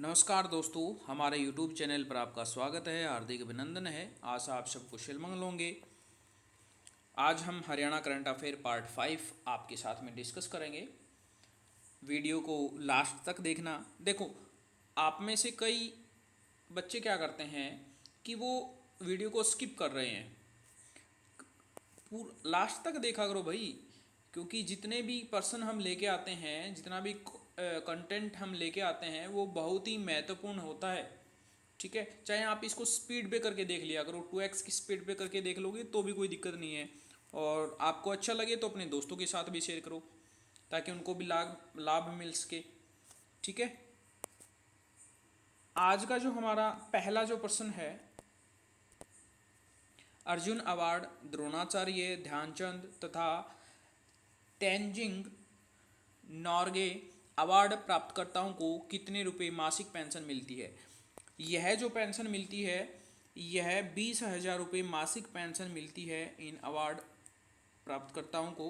नमस्कार दोस्तों, हमारे YouTube चैनल पर आपका स्वागत है। हार्दिक अभिनंदन है। आशा आप सब कुशल मंगल होंगे। आज हम हरियाणा करंट अफेयर पार्ट 5 आपके साथ में डिस्कस करेंगे। वीडियो को लास्ट तक देखना। देखो, आप में से कई बच्चे क्या करते हैं कि वो वीडियो को स्किप कर रहे हैं। लास्ट तक देखा करो भाई, क्योंकि जितने भी पर्सन हम लेके आते हैं, जितना भी कंटेंट हम लेके आते हैं, वो बहुत ही महत्वपूर्ण होता है। ठीक है, चाहे आप इसको स्पीड पे करके देख लिया करो, 2x की स्पीड पे करके देख लोगे तो भी कोई दिक्कत नहीं है। और आपको अच्छा लगे तो अपने दोस्तों के साथ भी शेयर करो, ताकि उनको भी लाभ लाभ मिल सके। ठीक है, आज का जो हमारा पहला जो प्रश्न है, अर्जुन अवार्ड, द्रोणाचार्य, ध्यानचंद तथा तेंजिंग नॉर्गे अवार्ड प्राप्तकर्ताओं को कितने रुपए मासिक पेंशन मिलती है? यह जो पेंशन मिलती है, यह 20,000 रुपये मासिक पेंशन मिलती है इन अवार्ड प्राप्तकर्ताओं को।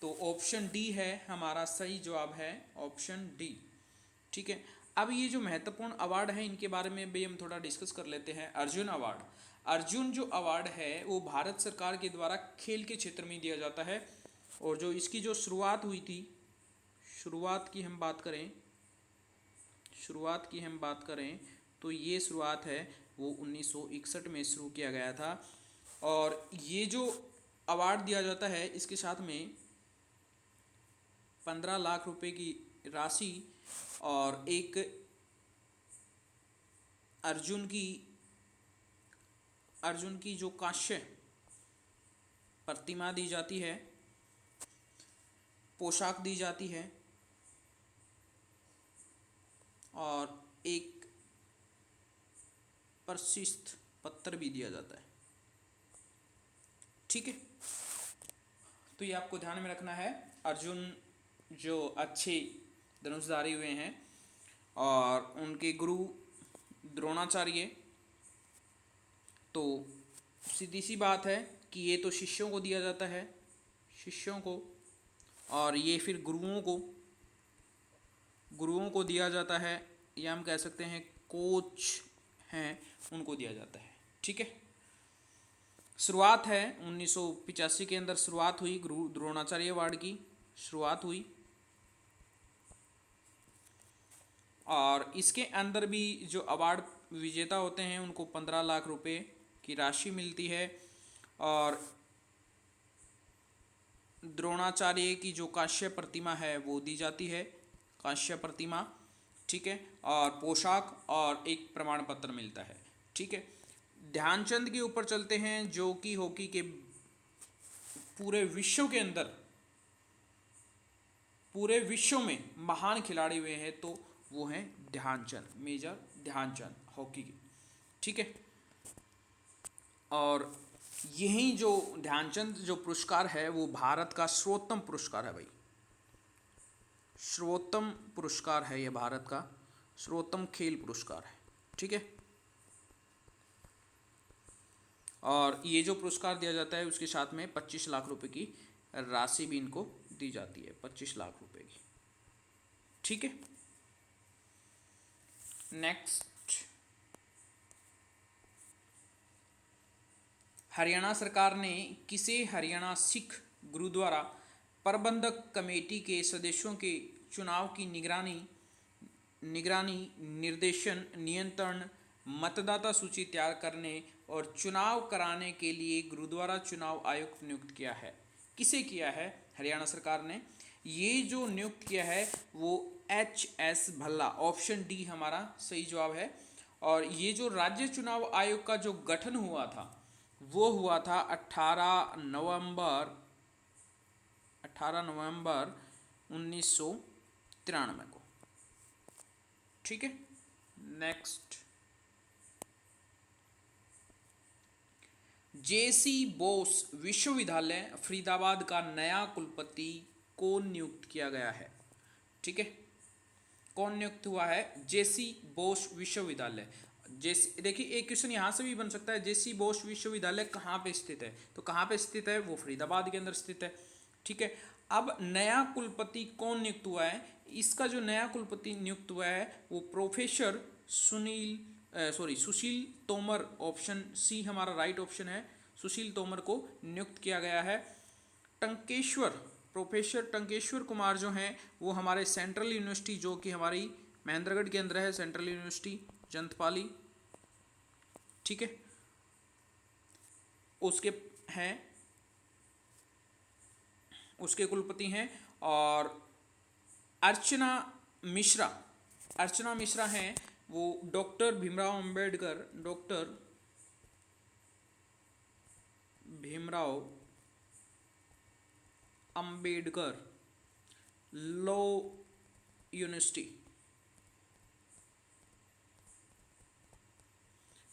तो ऑप्शन डी है हमारा सही जवाब है, ऑप्शन डी। ठीक है, अब ये जो महत्वपूर्ण अवार्ड है, इनके बारे में भी हम थोड़ा डिस्कस कर लेते हैं। अर्जुन अवार्ड, अर्जुन जो अवार्ड है वो भारत सरकार के द्वारा खेल के क्षेत्र में दिया जाता है। और जो इसकी जो शुरुआत हुई थी, शुरुआत की हम बात करें तो ये शुरुआत है वो 1961 में शुरू किया गया था। और ये जो अवार्ड दिया जाता है, इसके साथ में 15 लाख रुपए की राशि और एक अर्जुन की जो कांस्य प्रतिमा दी जाती है, पोशाक दी जाती है और एक प्रशस्ति पत्र भी दिया जाता है। ठीक है, तो ये आपको ध्यान में रखना है। अर्जुन जो अच्छे धनुषधारी हुए हैं और उनके गुरु द्रोणाचार्य, तो सीधी सी बात है कि ये तो शिष्यों को दिया जाता है, शिष्यों को, और ये फिर गुरुओं को दिया जाता है, या हम कह सकते हैं कोच हैं, उनको दिया जाता है। ठीक है, शुरुआत है 1985 के अंदर शुरुआत हुई, गुरु द्रोणाचार्य अवार्ड की शुरुआत हुई। और इसके अंदर भी जो अवार्ड विजेता होते हैं उनको 15 लाख रुपए की राशि मिलती है। और द्रोणाचार्य की जो कांस्य प्रतिमा है वो दी जाती है, कांस्य प्रतिमा। ठीक है, और पोशाक और एक प्रमाण पत्र मिलता है। ठीक है, ध्यानचंद के ऊपर चलते हैं, जो कि हॉकी के पूरे विश्व में महान खिलाड़ी हुए हैं, तो वो हैं ध्यानचंद, मेजर ध्यानचंद हॉकी के। ठीक है, और यही जो ध्यानचंद जो पुरस्कार है वो भारत का सर्वोत्तम पुरस्कार है भाई, सर्वोत्तम पुरस्कार है, ये भारत का सर्वोत्तम खेल पुरस्कार है। ठीक है, और ये जो पुरस्कार दिया जाता है उसके साथ में 25 लाख रुपए की राशि भी इनको दी जाती है, 25 लाख रुपए की। ठीक है, नेक्स्ट, हरियाणा सरकार ने किसे हरियाणा सिख गुरुद्वारा प्रबंधक कमेटी के सदस्यों के चुनाव की निगरानी, निर्देशन, नियंत्रण, मतदाता सूची तैयार करने और चुनाव कराने के लिए गुरुद्वारा चुनाव आयुक्त नियुक्त किया है? किसे किया है हरियाणा सरकार ने? ये जो नियुक्त किया है वो HS भल्ला, ऑप्शन डी हमारा सही जवाब है। और ये जो राज्य चुनाव आयोग का जो गठन हुआ था वो हुआ था 18 नवंबर 1993 को। ठीक है, नेक्स्ट, JC बोस विश्वविद्यालय फरीदाबाद का नया कुलपति कौन नियुक्त किया गया है? ठीक है, कौन नियुक्त हुआ है? JC बोस विश्वविद्यालय। जैसे देखिए, एक क्वेश्चन यहाँ से भी बन सकता है, JC बोस विश्वविद्यालय कहाँ पे स्थित है? तो कहाँ पे स्थित है? वो फरीदाबाद के अंदर स्थित है। ठीक है, अब नया कुलपति कौन नियुक्त हुआ है? इसका जो नया कुलपति नियुक्त हुआ है वो प्रोफेसर सुशील तोमर, ऑप्शन सी हमारा राइट ऑप्शन है, सुशील तोमर को नियुक्त किया गया है। टंकेश्वर, प्रोफेसर टंकेश्वर कुमार जो हैं वो हमारे सेंट्रल यूनिवर्सिटी, जो कि हमारी महेंद्रगढ़ के अंदर है, सेंट्रल यूनिवर्सिटी जंतपाली, ठीक है, उसके हैं, उसके कुलपति हैं। और अर्चना मिश्रा, अर्चना मिश्रा हैं वो doctor Bhimrao Ambedkar, doctor Bhimrao Ambedkar law university,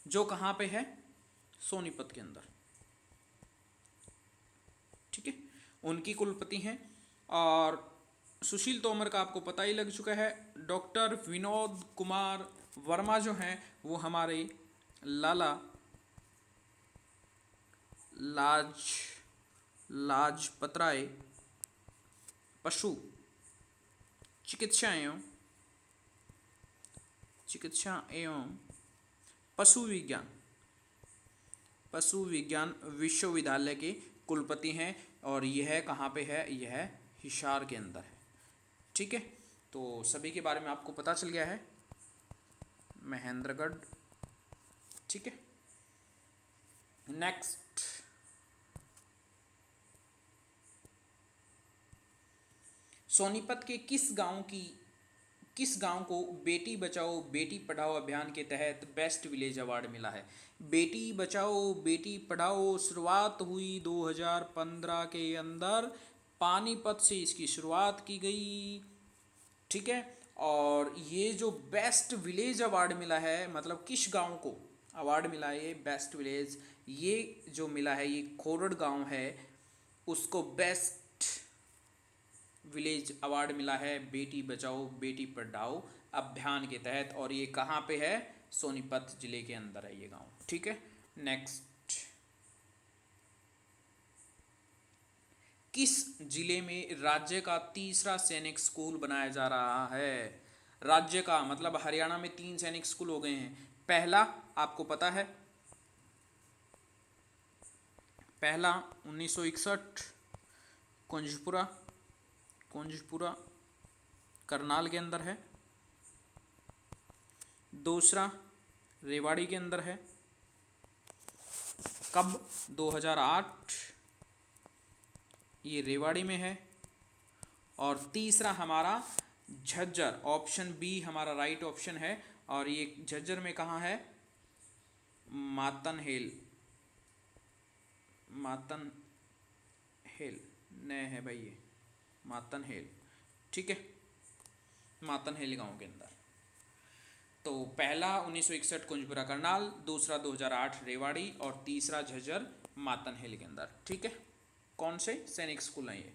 जो कहाँ पे है? सोनीपत के अंदर, ठीक है, उनकी कुलपति हैं। और सुशील तोमर का आपको पता ही लग चुका है। डॉक्टर विनोद कुमार वर्मा जो हैं वो हमारे लाला लाजपत राय पशु चिकित्सा एवं पशु विज्ञान विश्वविद्यालय के कुलपति हैं। और यह कहाँ पे है? यह हिसार के अंदर है, ठीक है। तो सभी के बारे में आपको पता चल गया है, महेंद्रगढ़, ठीक है। नेक्स्ट, सोनीपत के किस गांव को बेटी बचाओ बेटी पढ़ाओ अभियान के तहत बेस्ट विलेज अवार्ड मिला है? बेटी बचाओ बेटी पढ़ाओ शुरुआत हुई 2015 के अंदर, पानीपत से इसकी शुरुआत की गई, ठीक है। और ये जो बेस्ट विलेज अवार्ड मिला है, मतलब किस गांव को अवार्ड मिला है ये बेस्ट विलेज, ये जो मिला है ये खोरड़ गांव है, उसको बेस्ट विलेज अवार्ड मिला है बेटी बचाओ बेटी पढ़ाओ अभियान के तहत। और ये कहाँ पे है? सोनीपत जिले के अंदर है ये गांव, ठीक है। नेक्स्ट, किस जिले में राज्य का तीसरा सैनिक स्कूल बनाया जा रहा है? राज्य का मतलब हरियाणा में 3 सैनिक स्कूल हो गए हैं। पहला आपको पता है, पहला 1961 कुंजपुरा करनाल के अंदर है। दूसरा रेवाड़ी के अंदर है, कब? 2008, ये रेवाड़ी में है। और तीसरा हमारा झज्जर, ऑप्शन बी हमारा राइट ऑप्शन है। और ये झज्जर में कहाँ है? मातन हेल न है भाई, ये मातन हेल, ठीक है, मातन हेल गांव के अंदर। तो पहला 1961 कुंजपुरा करनाल, दूसरा 2008 रेवाड़ी और तीसरा झज्जर मातन हेल के अंदर, ठीक है। कौन से सैनिक स्कूल हैं ये?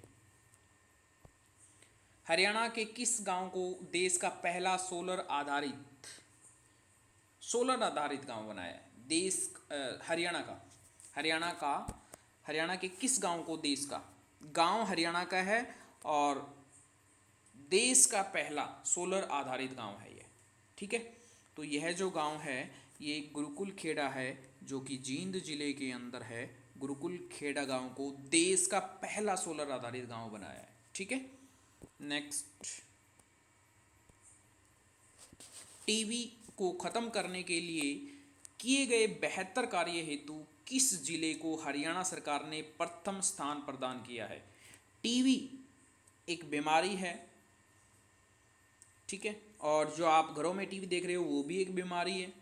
हरियाणा के किस गांव को देश का पहला सोलर आधारित गांव बनाया है? हरियाणा के किस गांव को देश का, गांव हरियाणा का है और देश का पहला सोलर आधारित गांव है ये, ठीक है। तो यह जो गांव है ये गुरुकुल खेड़ा है, जो कि जींद जिले के अंदर है। गुरुकुल खेड़ा गांव को देश का पहला सोलर आधारित गांव बनाया है, ठीक है। नेक्स्ट, टीबी को खत्म करने के लिए किए गए बेहतर कार्य हेतु किस जिले को हरियाणा सरकार ने प्रथम स्थान प्रदान किया है? टीबी एक बीमारी है, ठीक है, और जो आप घरों में टीवी देख रहे हो वो भी एक बीमारी है,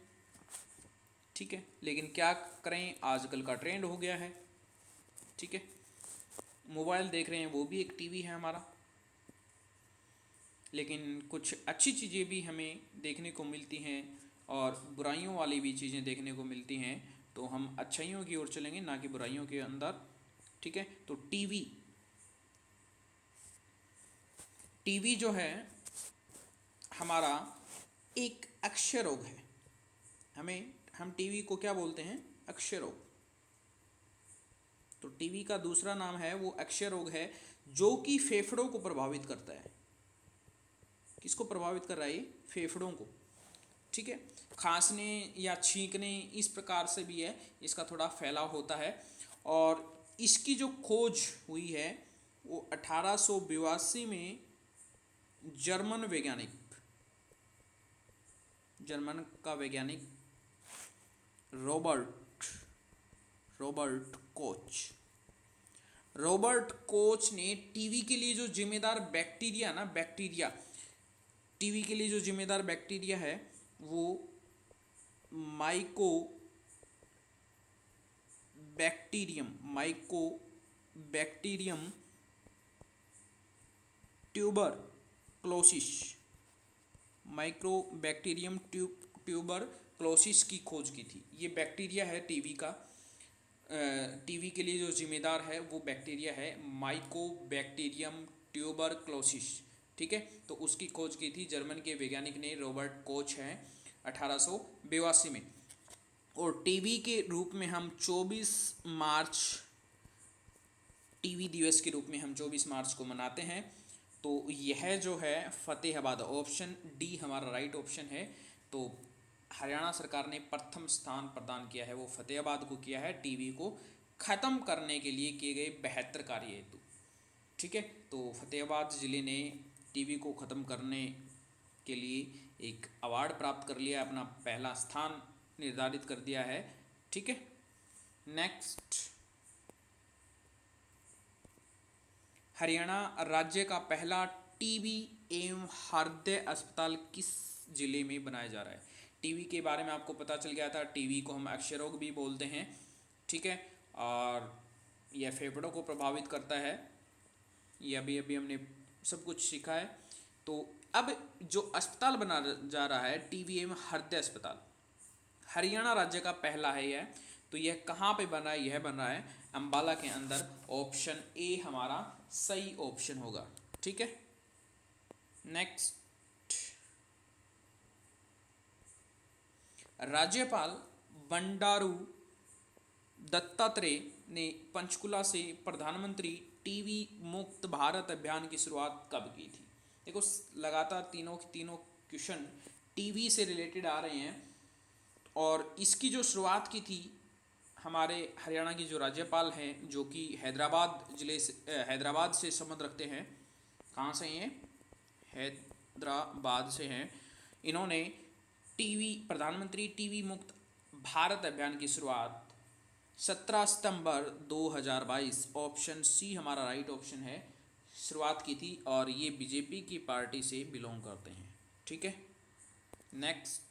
ठीक है। लेकिन क्या करें, आजकल का ट्रेंड हो गया है, ठीक है। मोबाइल देख रहे हैं वो भी एक टीवी है हमारा। लेकिन कुछ अच्छी चीज़ें भी हमें देखने को मिलती हैं और बुराइयों वाली भी चीज़ें देखने को मिलती हैं, तो हम अच्छाइयों की ओर चलेंगे ना कि बुराइयों के अंदर, ठीक है। तो टीवी जो है हमारा एक अक्षय रोग है। हम टीवी को क्या बोलते हैं? अक्षय रोग। तो टीवी का दूसरा नाम है वो अक्षय रोग है, जो कि फेफड़ों को प्रभावित करता है। किसको प्रभावित कर रहा है ये? फेफड़ों को। ठीक है, खांसने या छींकने इस प्रकार से भी है, इसका थोड़ा फैलाव होता है। और इसकी जो खोज हुई है वो 1882 में जर्मन वैज्ञानिक, जर्मन का वैज्ञानिक Robert Robert Koch Robert Koch ने टीवी के लिए जो जिम्मेदार बैक्टीरिया ना, बैक्टीरिया, टीवी के लिए जो जिम्मेदार बैक्टीरिया है वो mycobacterium tuberculosis, microbacterium tuberculosis की खोज की थी। ये बैक्टीरिया है टीवी का, टीवी के लिए जो जिम्मेदार है वो बैक्टीरिया है माइकोबैक्टीरियम ट्यूबर क्लोसिस। ठीक है, तो उसकी खोज की थी जर्मन के वैज्ञानिक ने, रॉबर्ट कोच हैं, 1882 में। और टीवी के रूप में हम 24 मार्च, टीवी दिवस के रूप में हम 24 मार्च को मनाते हैं। तो यह जो है फतेहाबाद, ऑप्शन डी हमारा राइट ऑप्शन है। तो हरियाणा सरकार ने प्रथम स्थान प्रदान किया है वो फतेहाबाद को किया है, टीवी को ख़त्म करने के लिए किए गए बेहतर कार्य हेतु। ठीक है, तो फतेहाबाद ज़िले ने टीवी को ख़त्म करने के लिए एक अवार्ड प्राप्त कर लिया, अपना पहला स्थान निर्धारित कर दिया है। ठीक है, नेक्स्ट, हरियाणा राज्य का पहला टीबी एवं हृदय अस्पताल किस जिले में बनाया जा रहा है? टीबी के बारे में आपको पता चल गया था, टीबी को हम अक्षय रोग भी बोलते हैं। ठीक है, और यह फेफड़ों को प्रभावित करता है, ये अभी अभी हमने सब कुछ सीखा है। तो अब जो अस्पताल बना जा रहा है टीबी एवं हृदय अस्पताल, हरियाणा राज्य का पहला है यह। तो यह कहाँ पे बन रहा है? यह बन रहा है अंबाला के अंदर। ऑप्शन ए हमारा सही ऑप्शन होगा। ठीक है, नेक्स्ट, राज्यपाल बंडारू दत्तात्रेय ने पंचकुला से प्रधानमंत्री टीवी मुक्त भारत अभियान की शुरुआत कब की थी? देखो लगातार तीनों क्वेश्चन टीवी से रिलेटेड आ रहे हैं। और इसकी जो शुरुआत की थी हमारे हरियाणा की जो राज्यपाल हैं, जो कि हैदराबाद से संबंध रखते हैं। कहाँ से ये? हैदराबाद से हैं। इन्होंने प्रधानमंत्री टीवी मुक्त भारत अभियान की शुरुआत 17 सितंबर 2022, ऑप्शन सी हमारा राइट ऑप्शन है, शुरुआत की थी। और ये बीजेपी की पार्टी से बिलोंग करते हैं। ठीक है, नेक्स्ट,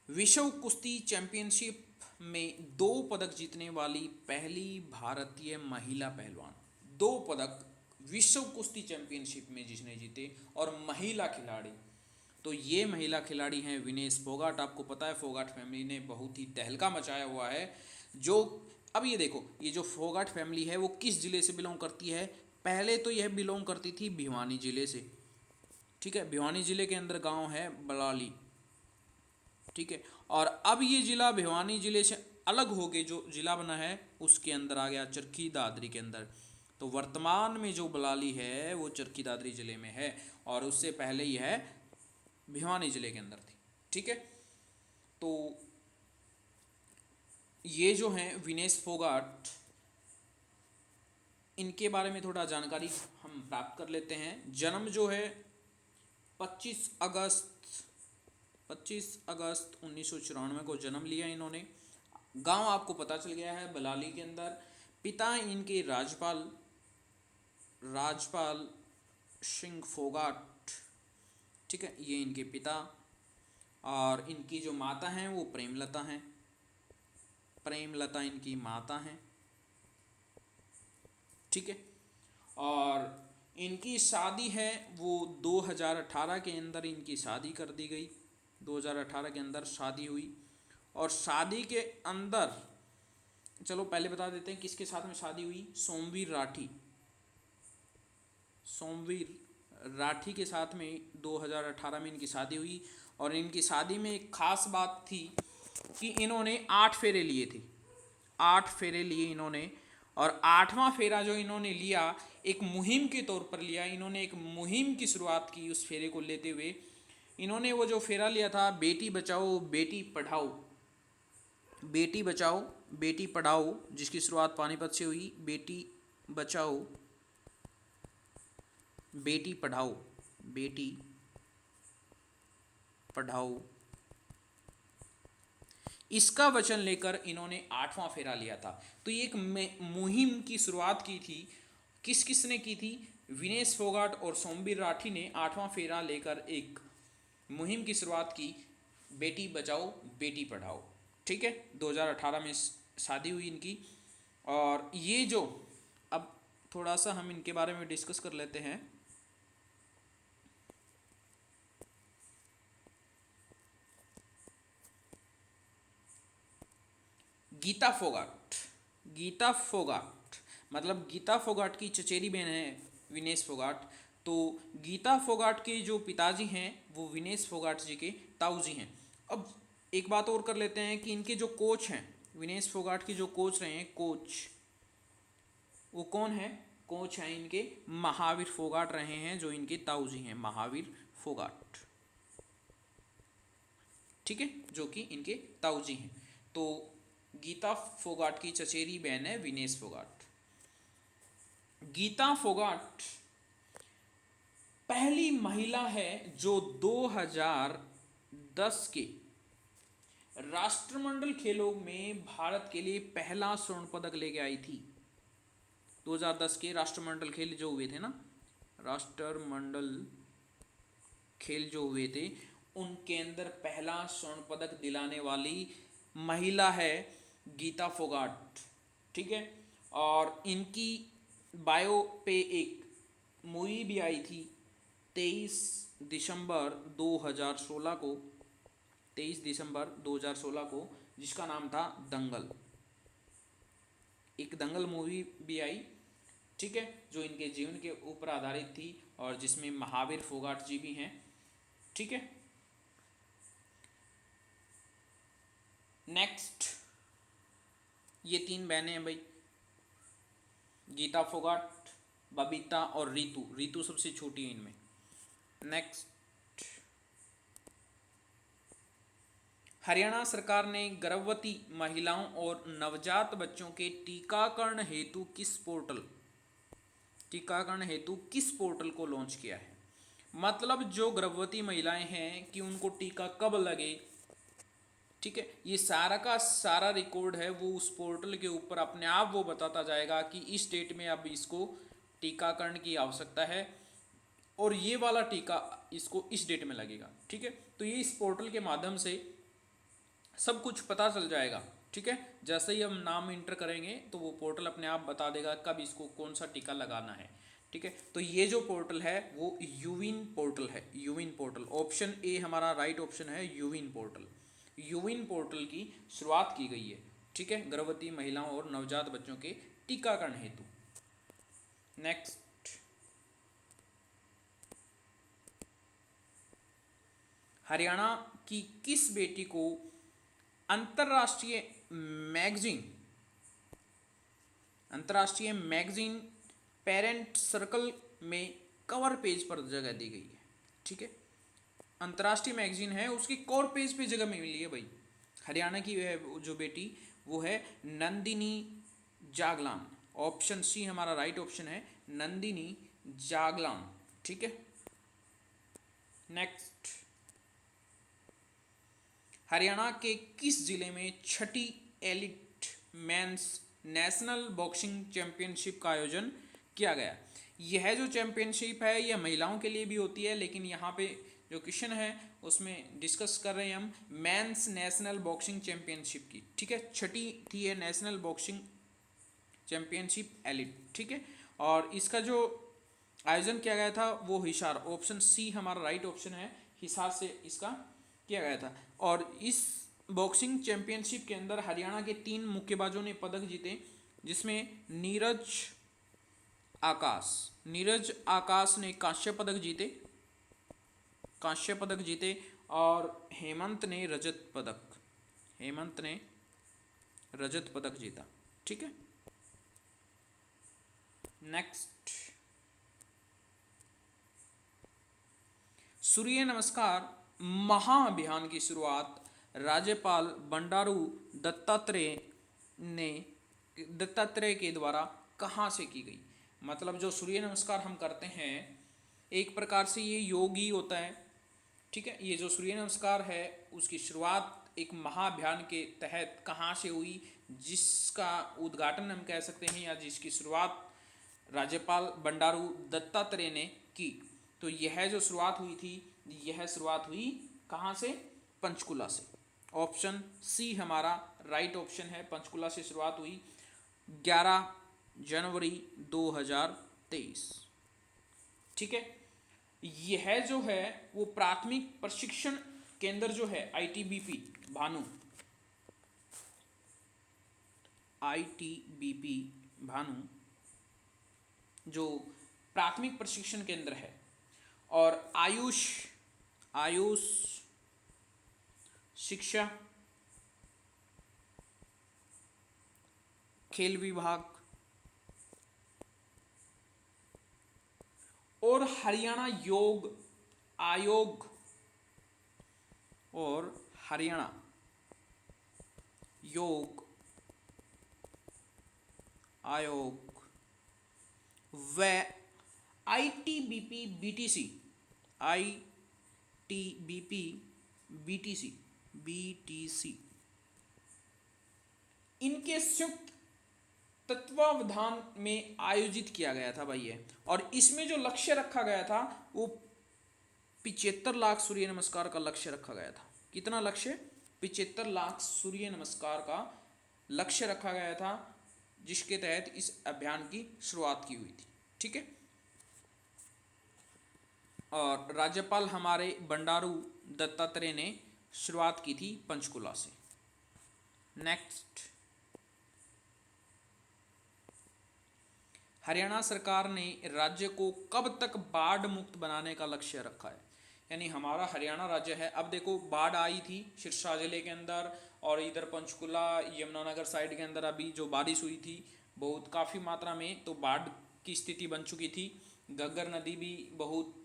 विश्व कुश्ती चैंपियनशिप में 2 पदक जीतने वाली पहली भारतीय महिला पहलवान। 2 पदक विश्व कुश्ती चैंपियनशिप में जिसने जीते, और महिला खिलाड़ी, तो ये महिला खिलाड़ी हैं विनेश फोगाट। आपको पता है फोगाट फैमिली ने बहुत ही तहलका मचाया हुआ है। जो अब ये देखो, ये जो फोगाट फैमिली है वो किस ज़िले से बिलोंग करती है? पहले तो यह बिलोंग करती थी भिवानी ज़िले से। ठीक है, भिवानी ज़िले के अंदर गांव है बलाली। ठीक है, और अब ये ज़िला भिवानी ज़िले से अलग हो के जो ज़िला बना है उसके अंदर आ गया, चरखी दादरी के अंदर। तो वर्तमान में जो बलाली है वो चरखी दादरी ज़िले में है, और उससे पहले यह भिवानी ज़िले के अंदर थी। ठीक है, तो ये जो हैं विनेश फोगाट, इनके बारे में थोड़ा जानकारी हम प्राप्त कर लेते हैं। जन्म जो है 25 अगस्त 1994 को जन्म लिया इन्होंने। गांव आपको पता चल गया है बलाली के अंदर। पिता इनके राजपाल सिंह फोगाट। ठीक है, ये इनके पिता। और इनकी जो माता हैं वो प्रेमलता हैं, प्रेमलता इनकी माता हैं। ठीक है, और इनकी शादी है वो 2018 के अंदर इनकी शादी कर दी गई। 2018 के अंदर शादी हुई। और शादी के अंदर, चलो पहले बता देते हैं किसके साथ में शादी हुई। सोमवीर राठी के साथ में 2018 में इनकी शादी हुई। और इनकी शादी में एक खास बात थी कि इन्होंने 8 फेरे लिए थे। 8 फेरे लिए इन्होंने, और 8वां फेरा जो इन्होंने लिया एक मुहिम के तौर पर लिया। इन्होंने एक मुहिम की शुरुआत की उस फेरे को लेते हुए। इन्होंने वो जो फेरा लिया था, बेटी बचाओ बेटी पढ़ाओ, बेटी बचाओ बेटी पढ़ाओ, जिसकी शुरुआत पानीपत से हुई। बेटी बचाओ बेटी पढ़ाओ, बेटी पढ़ाओ, इसका वचन लेकर इन्होंने 8वां फेरा लिया था। तो ये एक मुहिम की शुरुआत की थी। किस किस ने की थी? विनेश फोगाट और सोमवीर राठी ने 8वां फेरा लेकर एक मुहिम की शुरुआत की, बेटी बचाओ बेटी पढ़ाओ। ठीक है, 2018 में शादी हुई इनकी। और ये जो, अब थोड़ा सा हम इनके बारे में डिस्कस कर लेते हैं। गीता फोगाट, गीता फोगाट मतलब गीता फोगाट की चचेरी बहन है विनेश फोगाट। तो गीता फोगाट के जो पिताजी हैं वो विनेश फोगाट जी के ताऊ जी हैं। अब एक बात और कर लेते हैं कि इनके जो कोच हैं, विनेश फोगाट के जो कोच रहे हैं, कोच वो कौन है? कोच हैं इनके महावीर फोगाट रहे हैं, जो इनके ताऊ जी हैं, महावीर फोगाट। ठीक है, जो कि इनके ताऊ जी हैं। तो गीता फोगाट की चचेरी बहन है विनेश फोगाट। गीता फोगाट पहली महिला है जो 2010 के राष्ट्रमंडल खेलों में भारत के लिए पहला स्वर्ण पदक लेके आई थी। 2010 के राष्ट्रमंडल खेल जो हुए थे ना, राष्ट्रमंडल खेल जो हुए थे, उनके अंदर पहला स्वर्ण पदक दिलाने वाली महिला है गीता फोगाट। ठीक है, और इनकी बायो पे एक मूवी भी आई थी 23 दिसंबर 2016 को, 23 दिसंबर 2016 को, जिसका नाम था दंगल। एक दंगल मूवी भी आई, ठीक है, जो इनके जीवन के ऊपर आधारित थी और जिसमें महावीर फोगाट जी भी हैं। ठीक है, नेक्स्ट, ये 3 बहनें हैं भाई, गीता फोगाट, बबीता और रीतू। रीतू सबसे छोटी है इनमें। नेक्स्ट, हरियाणा सरकार ने गर्भवती महिलाओं और नवजात बच्चों के टीकाकरण हेतु किस पोर्टल को लॉन्च किया है? मतलब जो गर्भवती महिलाएं हैं कि उनको टीका कब लगे, ठीक है, ये सारा का सारा रिकॉर्ड है वो उस पोर्टल के ऊपर अपने आप वो बताता जाएगा कि इस डेट में अब इसको टीकाकरण की आवश्यकता है और ये वाला टीका इसको इस डेट में लगेगा। ठीक है, तो ये इस पोर्टल के माध्यम से सब कुछ पता चल जाएगा। ठीक है, जैसे ही हम नाम इंटर करेंगे तो वो पोर्टल अपने आप बता देगा कब इसको कौन सा टीका लगाना है। ठीक है, तो ये जो पोर्टल है वो यूविन पोर्टल है। यूविन पोर्टल, ऑप्शन ए हमारा राइट ऑप्शन है, यूविन पोर्टल। यूविन पोर्टल की शुरुआत की गई है। ठीक है, गर्भवती महिलाओं और नवजात बच्चों के टीकाकरण हेतु। नेक्स्ट, हरियाणा की किस बेटी को अंतर्राष्ट्रीय मैगजीन पेरेंट सर्कल में कवर पेज पर जगह दी गई है? ठीक है, अंतर्राष्ट्रीय मैगजीन है उसकी कवर पेज पे जगह मिली है भाई। हरियाणा की है जो बेटी वो है नंदिनी जागलान। ऑप्शन सी हमारा राइट ऑप्शन है, नंदिनी जागलान। ठीक है, नेक्स्ट, हरियाणा के किस जिले में छठी elite mains national boxing championship का आयोजन किया गया? यह जो चैंपियनशिप है यह महिलाओं के लिए भी होती है, लेकिन यहाँ पे जो क्वेश्चन है उसमें डिस्कस कर रहे हैं हम मेंस नेशनल बॉक्सिंग चैंपियनशिप की। ठीक है, छठी थी ये नेशनल बॉक्सिंग चैंपियनशिप एलिट। ठीक है, और इसका जो आयोजन किया गया था वो हिसार, ऑप्शन सी हमारा राइट ऑप्शन है, हिसार से इसका किया गया था। और इस बॉक्सिंग चैंपियनशिप के अंदर हरियाणा के 3 मुक्केबाजों ने पदक जीते, जिसमें नीरज आकाश ने कांस्य पदक जीते और हेमंत ने रजत पदक जीता। ठीक है, नेक्स्ट, सूर्य नमस्कार महाअभियान की शुरुआत राज्यपाल बंडारू दत्तात्रेय ने दत्तात्रेय के द्वारा कहाँ से की गई। मतलब जो सूर्य नमस्कार हम करते हैं, एक प्रकार से ये योग ही होता है। ठीक है, ये जो सूर्य नमस्कार है उसकी शुरुआत एक महाअभियान के तहत कहाँ से हुई, जिसका उद्घाटन हम कह सकते हैं या जिसकी शुरुआत राज्यपाल बंडारू दत्तात्रेय ने की। तो यह जो शुरुआत हुई थी, यह शुरुआत हुई कहाँ से, पंचकुला से। ऑप्शन सी हमारा राइट ऑप्शन है, पंचकुला से शुरुआत हुई 11 जनवरी 2023। ठीक है, यह जो है वो प्राथमिक प्रशिक्षण केंद्र जो है आईटीबीपी भानु, आईटीबीपी भानु जो प्राथमिक प्रशिक्षण केंद्र है, और आयुष शिक्षा, खेल विभाग और हरियाणा योग आयोग और हरियाणा योग आयोग व आईटीबीपी बीटीसी इनके संयुक्त तत्वावधान में आयोजित किया गया था भाई ये। और इसमें जो लक्ष्य रखा गया था वो 75 लाख सूर्य नमस्कार का लक्ष्य रखा गया था। कितना लक्ष्य, 75 लाख सूर्य नमस्कार का लक्ष्य रखा गया था, जिसके तहत इस अभियान की शुरुआत की हुई थी। ठीक है, और राज्यपाल हमारे बंडारू दत्तात्रेय ने शुरुआत की थी पंचकुला से। नेक्स्ट, हरियाणा सरकार ने राज्य को कब तक बाढ़ मुक्त बनाने का लक्ष्य रखा है। यानी हमारा हरियाणा राज्य है, अब देखो बाढ़ आई थी सिरसा जिले के अंदर और इधर पंचकुला यमुनानगर साइड के अंदर अभी जो बारिश हुई थी बहुत काफ़ी मात्रा में, तो बाढ़ की स्थिति बन चुकी थी। घग्गर नदी भी बहुत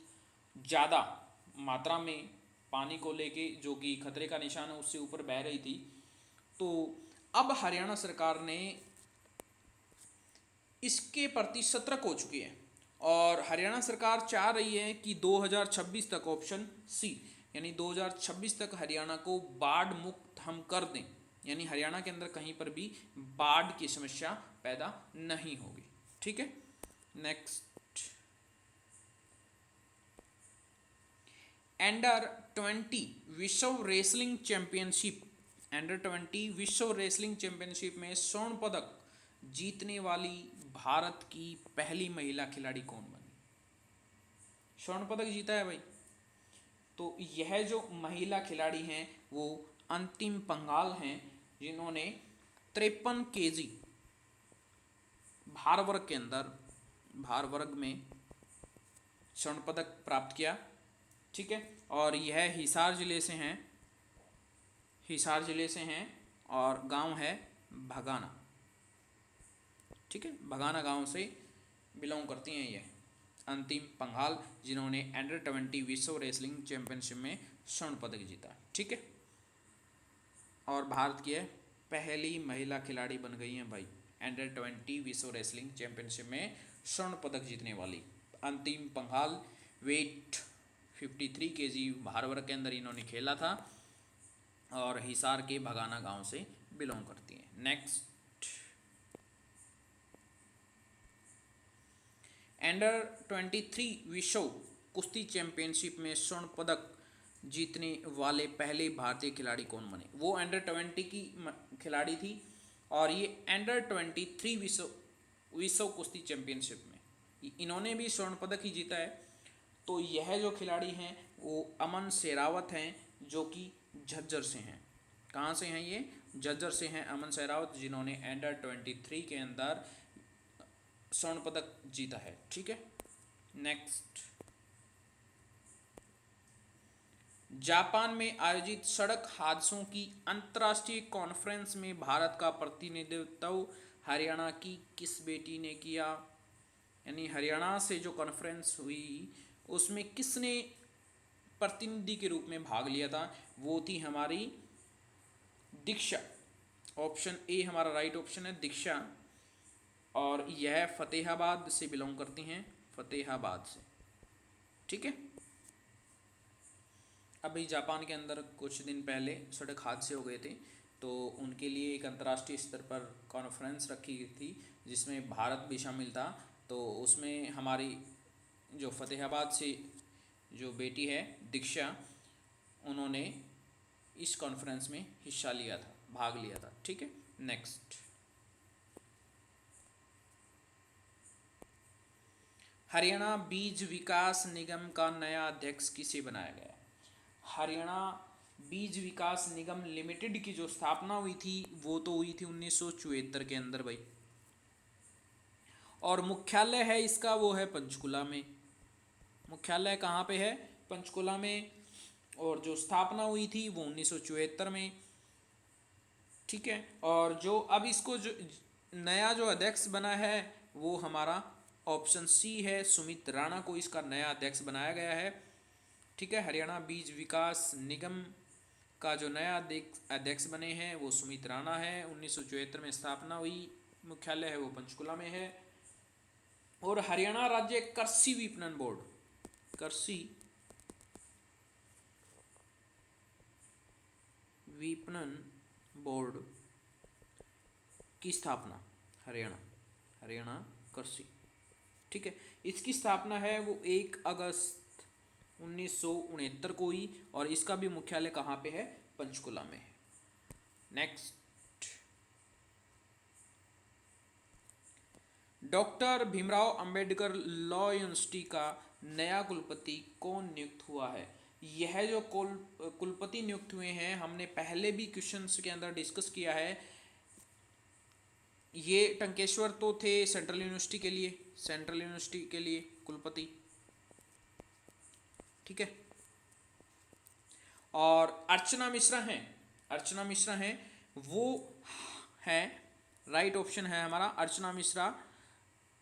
ज़्यादा मात्रा में पानी को लेके जो कि खतरे का निशान है उससे ऊपर बह रही थी। तो अब हरियाणा सरकार ने इसके प्रति सतर्क हो चुकी है और हरियाणा सरकार चाह रही है कि 2026 तक, ऑप्शन सी, यानी 2026 तक हरियाणा को बाढ़ मुक्त हम कर दें, यानी हरियाणा के अंदर कहीं पर भी बाढ़ की समस्या पैदा नहीं होगी। ठीक है, नेक्स्ट, अंडर-20 विश्व रेसलिंग चैंपियनशिप, अंडर-20 विश्व रेसलिंग चैंपियनशिप में स्वर्ण पदक जीतने वाली भारत की पहली महिला खिलाड़ी कौन बनी। स्वर्ण पदक जीता है भाई, तो यह जो महिला खिलाड़ी हैं वो अंतिम पंघाल हैं, जिन्होंने 53 केजी भार वर्ग के अंदर भार वर्ग में स्वर्ण पदक प्राप्त किया। ठीक है, और यह हिसार जिले से हैं और गांव है भगाना। ठीक है, भगाना गांव से बिलोंग करती हैं ये अंतिम पंघाल, जिन्होंने अंडर-20 विश्व रेसलिंग चैंपियनशिप में स्वर्ण पदक जीता। ठीक है, और भारत की पहली महिला खिलाड़ी बन गई हैं भाई, अंडर-20 विश्व रेसलिंग चैंपियनशिप में स्वर्ण पदक जीतने वाली। अंतिम पंघाल, वेट 53 केजी भार वर्ग के अंदर इन्होंने खेला था और हिसार के भगाना गांव से बिलोंग करती हैं। नेक्स्ट, अंडर-23 विश्व कुश्ती चैंपियनशिप में स्वर्ण पदक जीतने वाले पहले भारतीय खिलाड़ी कौन बने। वो अंडर-20 की खिलाड़ी थी और ये अंडर-23 विश्व कुश्ती चैंपियनशिप में इन्होंने भी स्वर्ण पदक ही जीता है। तो यह जो खिलाड़ी हैं वो अमन शेरावत हैं, जो कि झज्जर से हैं। कहाँ से हैं ये, झज्जर से हैं अमन शेरावत, जिन्होंने अंडर-23 के अंदर स्वर्ण पदक जीता है। ठीक है, नेक्स्ट, जापान में आयोजित सड़क हादसों की अंतर्राष्ट्रीय कॉन्फ्रेंस में भारत का प्रतिनिधित्व हरियाणा की किस बेटी ने किया? यानी हरियाणा से जो कॉन्फ्रेंस हुई उसमें किसने प्रतिनिधि के रूप में भाग लिया था? वो थी हमारी दीक्षा। ऑप्शन ए हमारा राइट ऑप्शन है, दीक्षा। और यह फतेहाबाद से बिलोंग करती हैं, फतेहाबाद से। ठीक है। अभी जापान के अंदर कुछ दिन पहले सड़क हादसे हो गए थे, तो उनके लिए एक अंतर्राष्ट्रीय स्तर पर कॉन्फ्रेंस रखी गई थी जिसमें भारत भी शामिल था। तो उसमें हमारी जो फतेहाबाद से जो बेटी है दीक्षा, उन्होंने इस कॉन्फ्रेंस में हिस्सा लिया था, भाग लिया था। ठीक है। नेक्स्ट, हरियाणा बीज विकास निगम का नया अध्यक्ष किसे बनाया गया? हरियाणा बीज विकास निगम लिमिटेड की जो स्थापना हुई थी वो तो हुई थी 1974 के अंदर भाई, और मुख्यालय है इसका वो है पंचकुला में। मुख्यालय कहाँ पे है? पंचकुला में। और जो स्थापना हुई थी वो 1974 में। ठीक है। और जो अब इसको जो नया जो अध्यक्ष बना है वो हमारा ऑप्शन सी है, सुमित राणा को इसका नया अध्यक्ष बनाया गया है। ठीक है। हरियाणा बीज विकास निगम का जो नया अध्यक्ष बने हैं वो सुमित राणा है। 1974 में स्थापना हुई, मुख्यालय है वो पंचकुला में है। और हरियाणा राज्य कृषि विपणन बोर्ड, कृषि विपणन बोर्ड की स्थापना हरियाणा, हरियाणा कृषि। ठीक है। इसकी स्थापना है वो 1 अगस्त 1969 को हुई, और इसका भी मुख्यालय कहाँ पे है? पंचकुला में है। Next, doctor Bhimrao Ambedkar law university का नया कुलपति कौन नियुक्त हुआ है? यह जो कुलपति नियुक्त हुए हैं हमने पहले भी क्वेश्चंस के अंदर डिस्कस किया है। ये टंकेश्वर तो थे सेंट्रल यूनिवर्सिटी के लिए, सेंट्रल यूनिवर्सिटी के लिए कुलपति। ठीक है। और अर्चना मिश्रा हैं, अर्चना मिश्रा हैं वो हैं, राइट ऑप्शन है हमारा Archana Mishra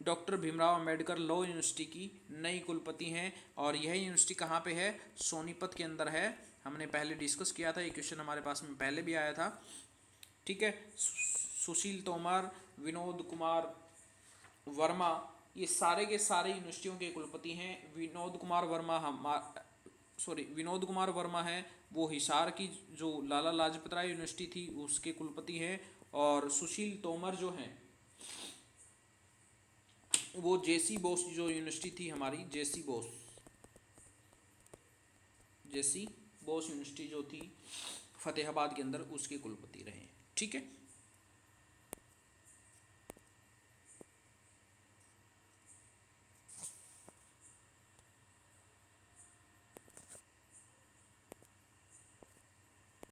doctor Bhimrao Ambedkar law university की नई कुलपति हैं। और यह यूनिवर्सिटी कहाँ पे है? सोनीपत के अंदर है। हमने पहले डिस्कस किया था, ये क्वेश्चन हमारे पास में पहले भी आया था। ठीक है। सुशील तोमर, विनोद कुमार वर्मा, ये सारे के सारे यूनिवर्सिटियों के कुलपति हैं। विनोद कुमार वर्मा है वो हिसार की जो लाला लाजपत राय यूनिवर्सिटी थी उसके कुलपति हैं। और सुशील तोमर जो हैं वो जेसी बोस जो यूनिवर्सिटी थी हमारी, जेसी बोस यूनिवर्सिटी जो थी फतेहाबाद के अंदर, उसके कुलपति रहे। ठीक है।